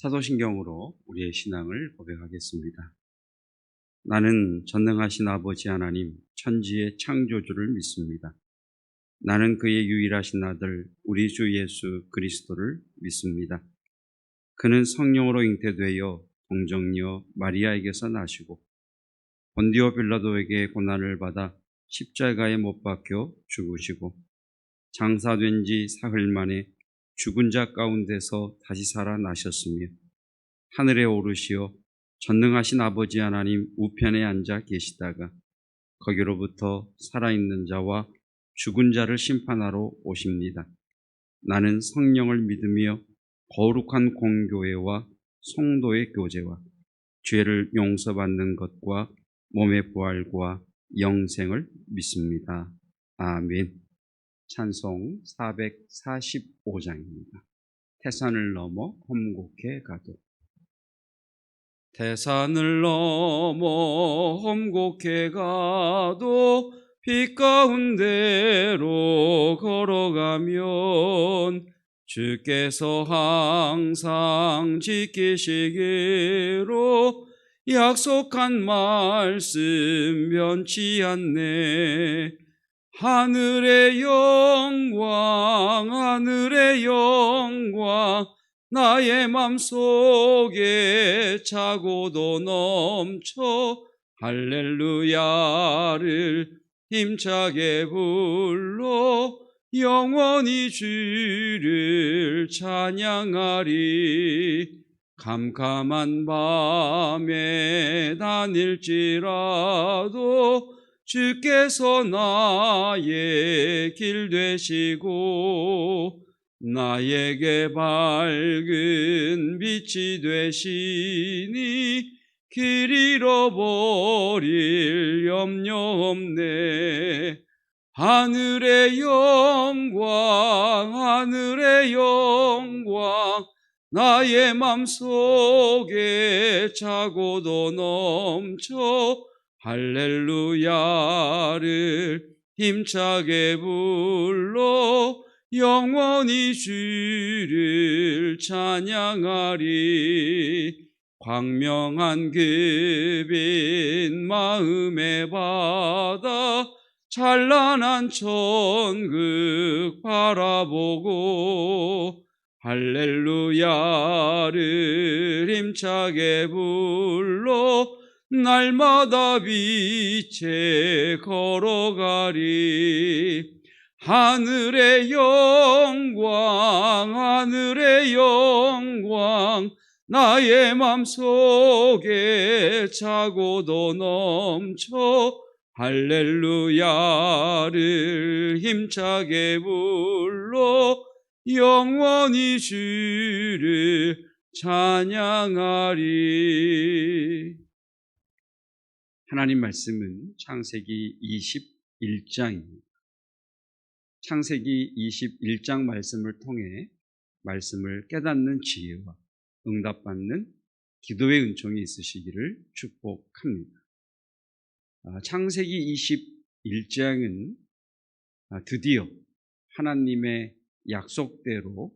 사도신경으로 우리의 신앙을 고백하겠습니다. 나는 전능하신 아버지 하나님, 천지의 창조주를 믿습니다. 나는 그의 유일하신 아들, 우리 주 예수 그리스도를 믿습니다. 그는 성령으로 잉태되어 동정녀 마리아에게서 나시고 본디오 빌라도에게 고난을 받아 십자가에 못 박혀 죽으시고 장사된 지 사흘 만에 죽은 자 가운데서 다시 살아나셨으며 하늘에 오르시어 전능하신 아버지 하나님 우편에 앉아 계시다가 거기로부터 살아있는 자와 죽은 자를 심판하러 오십니다. 나는 성령을 믿으며 거룩한 공교회와 성도의 교제와 죄를 용서받는 것과 몸의 부활과 영생을 믿습니다. 아멘. 찬송 445장입니다. 태산을 넘어 험곡해 가도. 태산을 넘어 험곡해 가도 빛 가운데로 걸어가면 주께서 항상 지키시기로 약속한 말씀 변치 않네. 하늘의 영광 하늘의 영광 나의 맘속에 차고도 넘쳐 할렐루야를 힘차게 불러 영원히 주를 찬양하리. 캄캄한 밤에 다닐지라도 주께서 나의 길 되시고 나에게 밝은 빛이 되시니 길 잃어버릴 염려 없네. 하늘의 영광 하늘의 영광 나의 맘속에 차고도 넘쳐 할렐루야를 힘차게 불러 영원히 주를 찬양하리. 광명한 그 빛 마음에 받아 찬란한 천국 바라보고 할렐루야를 힘차게 불러 날마다 빛에 걸어가리. 하늘의 영광 하늘의 영광 나의 맘속에 차고도 넘쳐 할렐루야를 힘차게 불러 영원히 주를 찬양하리. 하나님 말씀은 창세기 21장입니다. 창세기 21장 말씀을 통해 말씀을 깨닫는 지혜와 응답받는 기도의 은총이 있으시기를 축복합니다. 창세기 21장은 드디어 하나님의 약속대로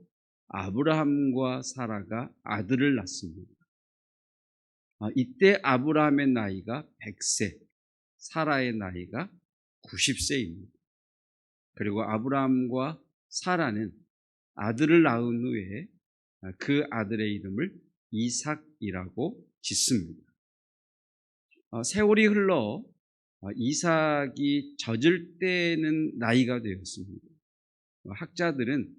아브라함과 사라가 아들을 낳습니다. 이때 아브라함의 나이가 100세, 사라의 나이가 90세입니다. 그리고 아브라함과 사라는 아들을 낳은 후에 그 아들의 이름을 이삭이라고 짓습니다. 세월이 흘러 이삭이 젖을 때는 나이가 되었습니다. 학자들은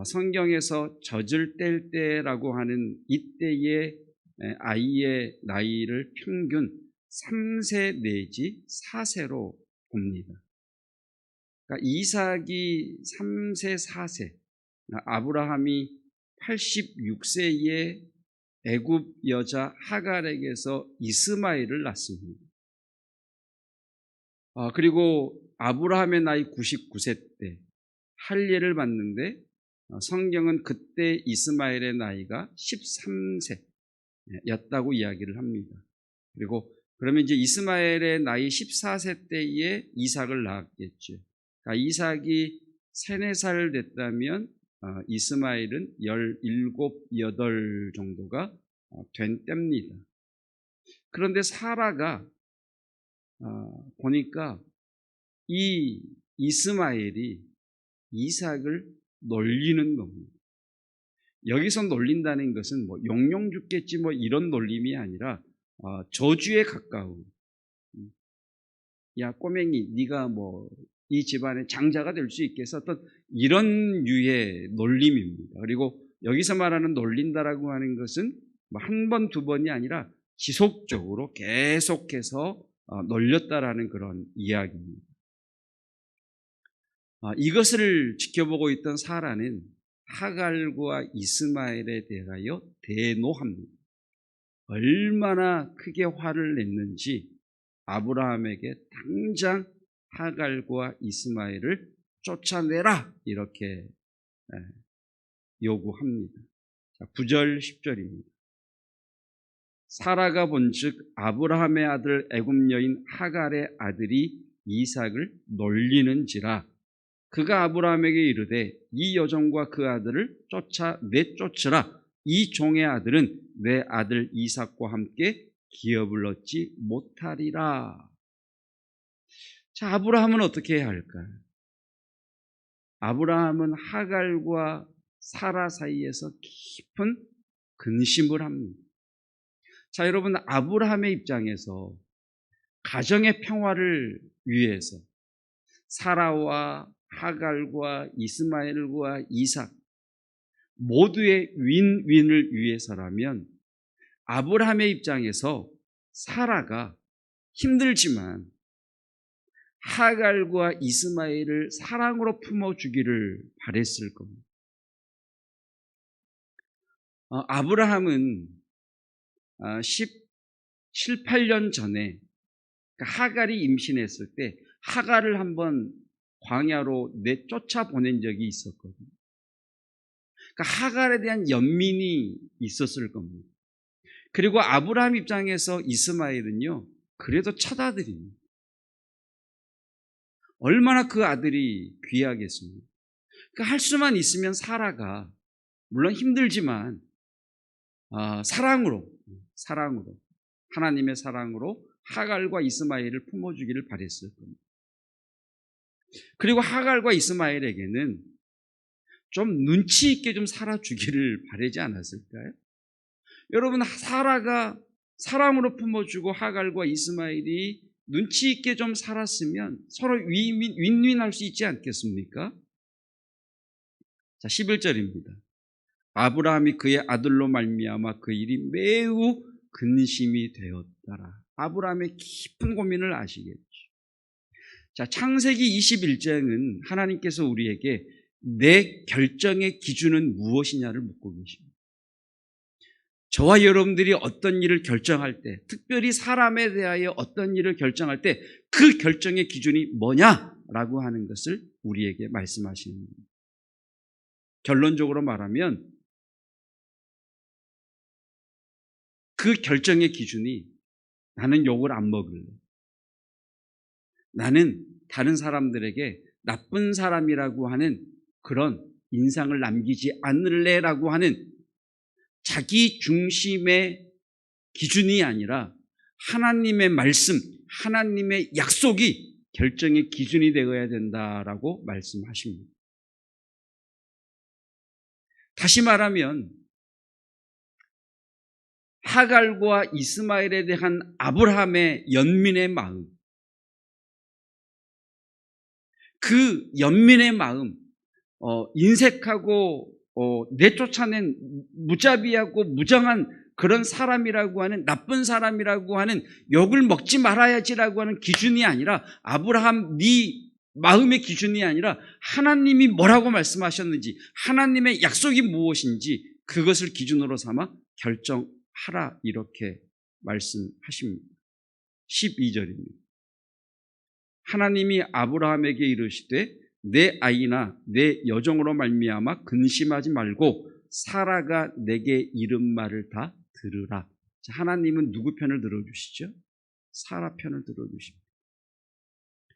성경에서 젖을 뗄 때라고 하는 이때의 아이의 나이를 평균 3세 내지 4세로 봅니다. 그러니까 이삭이 3세, 4세, 아브라함이 86세에 애굽 여자 하갈에게서 이스마엘을 낳습니다. 그리고 아브라함의 나이 99세 때 할례를 받는데 성경은 그때 이스마엘의 나이가 13세였다고 이야기를 합니다. 그리고 그러면 이제 이스마엘의 나이 14세 때에 이삭을 낳았겠죠. 그러니까 이삭이 3, 4살 됐다면 이스마엘은 17, 8 정도가 된 때입니다. 그런데 사라가 보니까 이 이스마엘이 이삭을 놀리는 겁니다. 여기서 놀린다는 것은 뭐 용용 죽겠지 뭐 이런 놀림이 아니라 저주에 가까운, 야 꼬맹이 네가 뭐 이 집안의 장자가 될 수 있겠어, 어떤 이런 유의 놀림입니다. 그리고 여기서 말하는 놀린다라고 하는 것은 뭐 한 번, 두 번이 아니라 지속적으로 계속해서 놀렸다라는 그런 이야기입니다. 이것을 지켜보고 있던 사라는 하갈과 이스마엘에 대하여 대노합니다. 얼마나 크게 화를 냈는지 아브라함에게 당장 하갈과 이스마엘을 쫓아내라 이렇게 요구합니다. 9절 10절입니다. 사라가 본즉 아브라함의 아들 애굽 여인 하갈의 아들이 이삭을 놀리는지라 그가 아브라함에게 이르되 이 여종과 그 아들을 내쫓으라. 이 종의 아들은 내 아들 이삭과 함께 기업을 얻지 못하리라. 자, 아브라함은 어떻게 해야 할까요? 아브라함은 하갈과 사라 사이에서 깊은 근심을 합니다. 자, 여러분, 아브라함의 입장에서 가정의 평화를 위해서 사라와 하갈과 이스마엘과 이삭 모두의 윈윈을 위해서라면 아브라함의 입장에서 사라가 힘들지만 하갈과 이스마엘을 사랑으로 품어주기를 바랬을 겁니다. 아브라함은 17, 18년 전에 하갈이 임신했을 때 하갈을 한번 광야로 내쫓아 보낸 적이 있었거든요. 그러니까 하갈에 대한 연민이 있었을 겁니다. 그리고 아브라함 입장에서 이스마엘은요, 그래도 첫 아들입니다. 얼마나 그 아들이 귀하겠습니까? 그러니까 할 수만 있으면 사라가 물론 힘들지만 사랑으로 하나님의 사랑으로 하갈과 이스마엘을 품어주기를 바랬을 겁니다. 그리고 하갈과 이스마엘에게는 좀 눈치 있게 좀 살아주기를 바라지 않았을까요? 여러분, 사라가 사랑으로 품어주고 하갈과 이스마엘이 눈치 있게 좀 살았으면 서로 윈윈할 수 있지 않겠습니까? 자, 11절입니다. 아브라함이 그의 아들로 말미암아 그 일이 매우 근심이 되었더라. 아브라함의 깊은 고민을 아시겠죠. 자, 창세기 21장은 하나님께서 우리에게 내 결정의 기준은 무엇이냐를 묻고 계십니다. 저와 여러분들이 어떤 일을 결정할 때, 특별히 사람에 대하여 어떤 일을 결정할 때 그 결정의 기준이 뭐냐라고 하는 것을 우리에게 말씀하시는 겁니다. 결론적으로 말하면 그 결정의 기준이 나는 욕을 안 먹을래, 나는 다른 사람들에게 나쁜 사람이라고 하는 그런 인상을 남기지 않을래라고 하는 자기 중심의 기준이 아니라 하나님의 말씀, 하나님의 약속이 결정의 기준이 되어야 된다라고 말씀하십니다. 다시 말하면 하갈과 이스마엘에 대한 아브라함의 연민의 마음, 그 연민의 마음, 인색하고 내쫓아낸 무자비하고 무정한 그런 사람이라고 하는, 나쁜 사람이라고 하는, 욕을 먹지 말아야지라고 하는 기준이 아니라, 아브라함 네 마음의 기준이 아니라 하나님이 뭐라고 말씀하셨는지, 하나님의 약속이 무엇인지 그것을 기준으로 삼아 결정하라 이렇게 말씀하십니다. 12절입니다. 하나님이 아브라함에게 이르시되 내 아이나 내 여종으로 말미암아 근심하지 말고 사라가 내게 이른 말을 다 들으라. 하나님은 누구 편을 들어주시죠? 사라 편을 들어주십니다.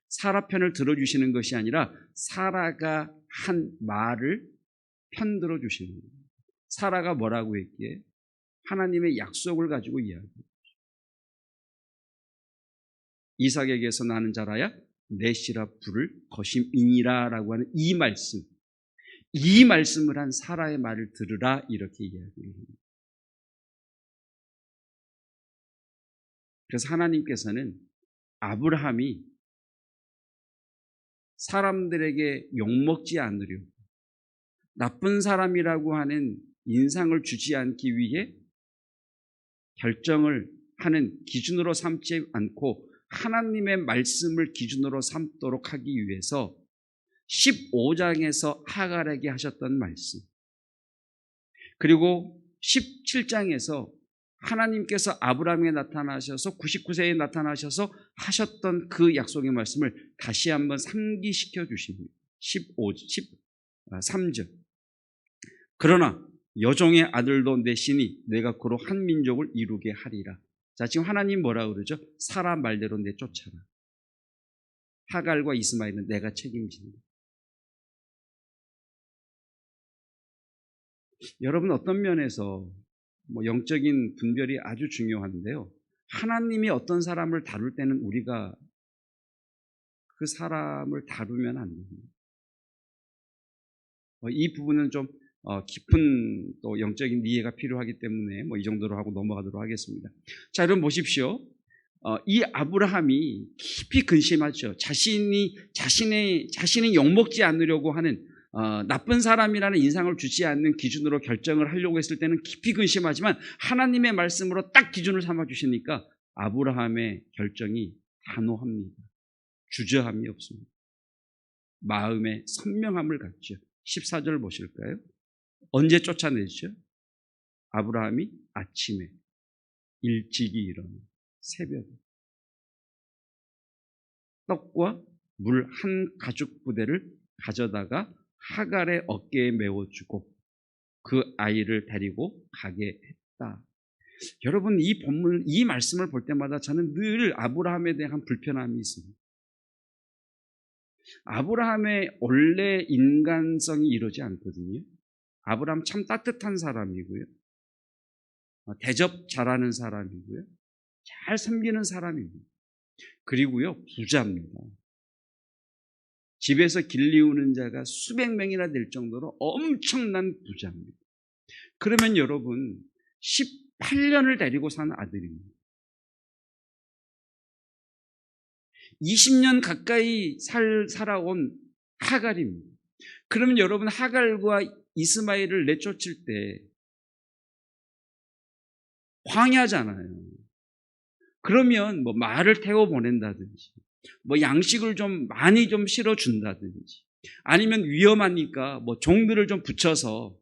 사라 편을 들어주시는 것이 아니라 사라가 한 말을 편들어 주시는 거예요. 사라가 뭐라고 했기에? 하나님의 약속을 가지고 이야기해요. 이삭에게서 나는 자라야 내 씨라 부를 것임이니라 라고 하는 이 말씀을 한 사라의 말을 들으라 이렇게 이야기합니다. 그래서 하나님께서는 아브라함이 사람들에게 욕먹지 않으려고 나쁜 사람이라고 하는 인상을 주지 않기 위해 결정을 하는 기준으로 삼지 않고 하나님의 말씀을 기준으로 삼도록 하기 위해서 15장에서 하갈에게 하셨던 말씀, 그리고 17장에서 하나님께서 아브라함에 나타나셔서 99세에 나타나셔서 하셨던 그 약속의 말씀을 다시 한번 상기시켜 주십니다. 13절. 그러나 여종의 아들도 내시니 내가 그로 한 민족을 이루게 하리라. 자, 지금 하나님 뭐라 그러죠? 사라 말대로 내쫓아라. 하갈과 이스마엘은 내가 책임진다. 여러분, 어떤 면에서 영적인 분별이 아주 중요한데요. 하나님이 어떤 사람을 다룰 때는 우리가 그 사람을 다루면 안 됩니다. 이 부분은 좀 깊은 또 영적인 이해가 필요하기 때문에 이 정도로 하고 넘어가도록 하겠습니다. 자, 여러분 보십시오. 이 아브라함이 깊이 근심하죠. 자신이 욕먹지 않으려고 하는 나쁜 사람이라는 인상을 주지 않는 기준으로 결정을 하려고 했을 때는 깊이 근심하지만 하나님의 말씀으로 딱 기준을 삼아 주시니까 아브라함의 결정이 단호합니다. 주저함이 없습니다. 마음의 선명함을 갖죠. 14절 보실까요? 언제 쫓아내죠? 아브라함이 아침에 일찍이 일어나 새벽에 떡과 물 한 가죽 부대를 가져다가 하갈의 어깨에 메워주고 그 아이를 데리고 가게 했다. 여러분, 이 말씀을 볼 때마다 저는 늘 아브라함에 대한 불편함이 있습니다. 아브라함의 원래 인간성이 이러지 않거든요. 아브라함 참 따뜻한 사람이고요. 대접 잘하는 사람이고요. 잘 섬기는 사람입니다. 그리고요, 부자입니다. 집에서 길리우는 자가 수백 명이나 될 정도로 엄청난 부자입니다. 그러면 여러분, 18년을 데리고 산 아들입니다. 20년 가까이 살아온 하갈입니다. 그러면 여러분, 하갈과 이스마엘을 내쫓을 때 광야잖아요. 그러면 말을 태워 보낸다든지, 양식을 좀 많이 좀 실어준다든지, 아니면 위험하니까 종들을 좀 붙여서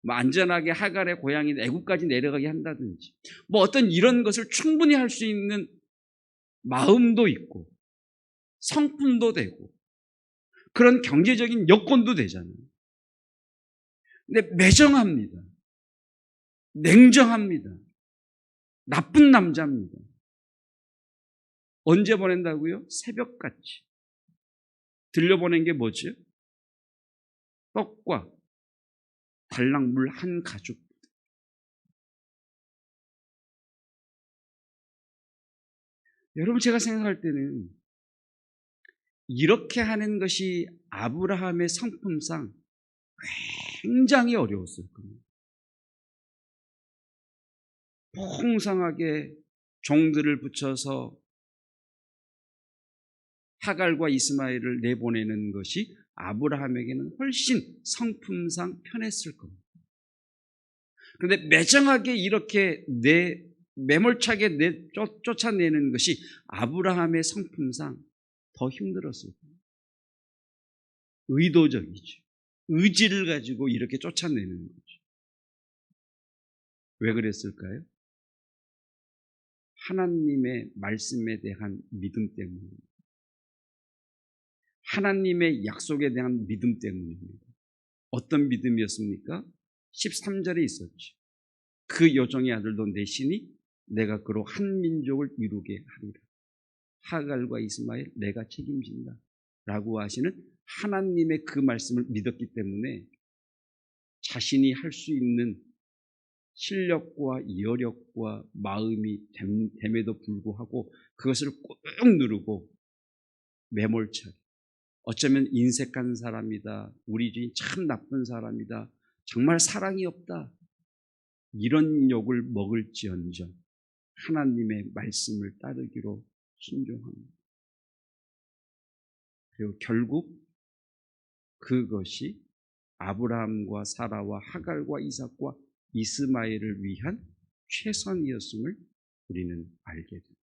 안전하게 하갈의 고향인 애굽까지 내려가게 한다든지, 어떤 이런 것을 충분히 할 수 있는 마음도 있고 성품도 되고 그런 경제적인 여건도 되잖아요. 근데 매정합니다. 냉정합니다. 나쁜 남자입니다. 언제 보낸다고요? 새벽같이. 들려보낸 게 뭐죠? 떡과 달랑물 한 가죽. 여러분, 제가 생각할 때는 이렇게 하는 것이 아브라함의 성품상 굉장히 어려웠을 겁니다. 풍성하게 종들을 붙여서 하갈과 이스마엘을 내보내는 것이 아브라함에게는 훨씬 성품상 편했을 겁니다. 그런데 매정하게 이렇게 매몰차게 쫓아내는 것이 아브라함의 성품상 더 힘들었을 겁니다. 의도적이죠. 의지를 가지고 이렇게 쫓아내는 거죠. 왜 그랬을까요? 하나님의 말씀에 대한 믿음 때문입니다. 하나님의 약속에 대한 믿음 때문입니다. 어떤 믿음이었습니까? 13절에 있었죠. 그 여종의 아들도 내시니 내가 그로 한 민족을 이루게 하리라. 하갈과 이스마엘 내가 책임진다 라고 하시는 하나님의 그 말씀을 믿었기 때문에 자신이 할 수 있는 실력과 여력과 마음이 됨에도 불구하고 그것을 꾹 누르고 매몰차게, 어쩌면 인색한 사람이다, 우리 주인 참 나쁜 사람이다, 정말 사랑이 없다, 이런 욕을 먹을지언정 하나님의 말씀을 따르기로 순종합니다. 그리고 결국 그것이 아브라함과 사라와 하갈과 이삭과 이스마엘을 위한 최선이었음을 우리는 알게 됩니다.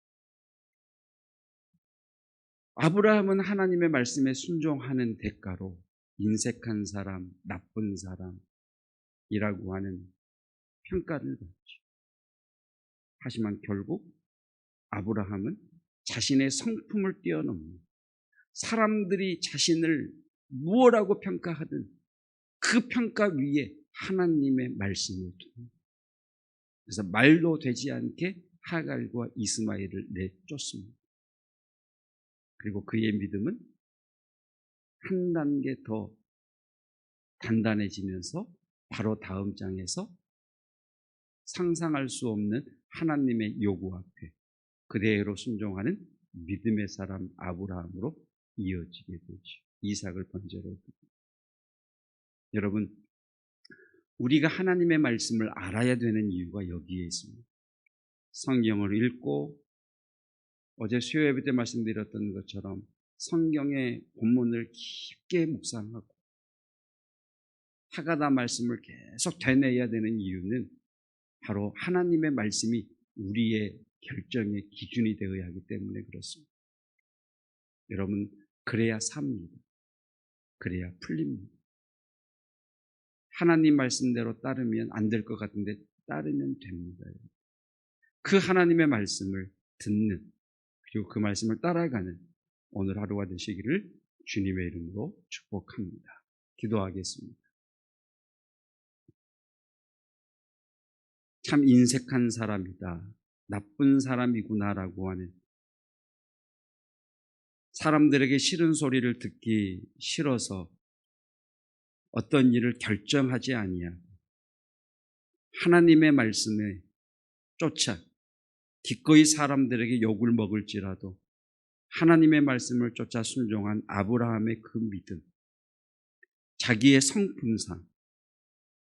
아브라함은 하나님의 말씀에 순종하는 대가로 인색한 사람, 나쁜 사람이라고 하는 평가를 받죠. 하지만 결국 아브라함은 자신의 성품을 뛰어넘는, 사람들이 자신을 무엇라고 평가하든 그 평가 위에 하나님의 말씀을 두고, 그래서 말도 되지 않게 하갈과 이스마엘을 내쫓습니다. 그리고 그의 믿음은 한 단계 더 단단해지면서 바로 다음 장에서 상상할 수 없는 하나님의 요구 앞에 그대로 순종하는 믿음의 사람 아브라함으로 이어지게 되죠. 이삭을 번제로 드립니다. 여러분, 우리가 하나님의 말씀을 알아야 되는 이유가 여기에 있습니다. 성경을 읽고 어제 수요 예배 때 말씀드렸던 것처럼 성경의 본문을 깊게 묵상하고 하가다 말씀을 계속 되뇌어야 되는 이유는 바로 하나님의 말씀이 우리의 결정의 기준이 되어야 하기 때문에 그렇습니다. 여러분, 그래야 삽니다. 그래야 풀립니다. 하나님 말씀대로 따르면 안 될 것 같은데 따르면 됩니다. 그 하나님의 말씀을 듣는, 그리고 그 말씀을 따라가는 오늘 하루가 되시기를 주님의 이름으로 축복합니다. 기도하겠습니다. 참 인색한 사람이다, 나쁜 사람이구나라고 하는, 사람들에게 싫은 소리를 듣기 싫어서 어떤 일을 결정하지 아니하고 하나님의 말씀에 쫓아 기꺼이 사람들에게 욕을 먹을지라도 하나님의 말씀을 쫓아 순종한 아브라함의 그 믿음, 자기의 성품상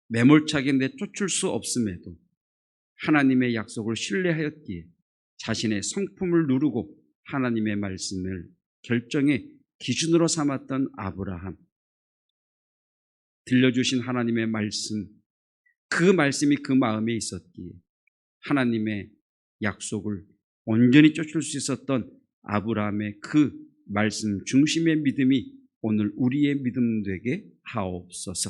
매몰차게 내쫓을 수 없음에도 하나님의 약속을 신뢰하였기에 자신의 성품을 누르고 하나님의 말씀을 결정의 기준으로 삼았던 아브라함, 들려주신 하나님의 말씀, 그 말씀이 그 마음에 있었기에 하나님의 약속을 온전히 쫓을 수 있었던 아브라함의 그 말씀 중심의 믿음이 오늘 우리의 믿음 되게 하옵소서.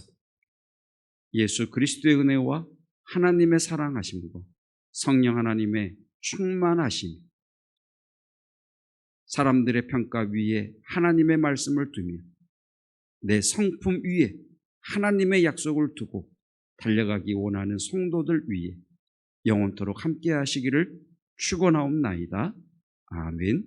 예수 그리스도의 은혜와 하나님의 사랑하심과 성령 하나님의 충만하심, 사람들의 평가 위에 하나님의 말씀을 두며 내 성품 위에 하나님의 약속을 두고 달려가기 원하는 성도들 위해 영원토록 함께 하시기를 축원하옵나이다. 아멘.